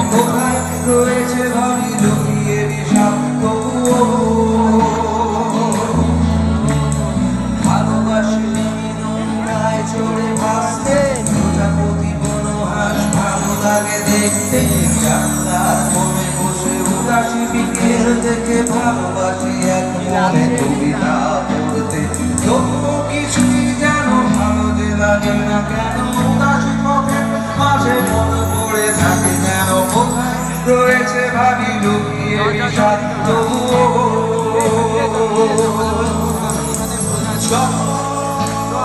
কোথায় রয়েছে ভাবি লুকিয়ে বিষাক্ত ভালোবাসি নোংরায় চড়ে ভাসতে প্রজাপতি বনহাস ভালো লাগে দেখতে জানলার কোণে বসে উদাসী বিকেল থেকে ভালোবাসি এক মনে কবিতা পড়তে তবুও কিছুই যেন ভালো যে লাগে না কেন উদাসী পথে মাঝে মনে পড়ে থাকে যেন কোথায় রয়েছে ভাবি লুকিয়ে বিষাক্ত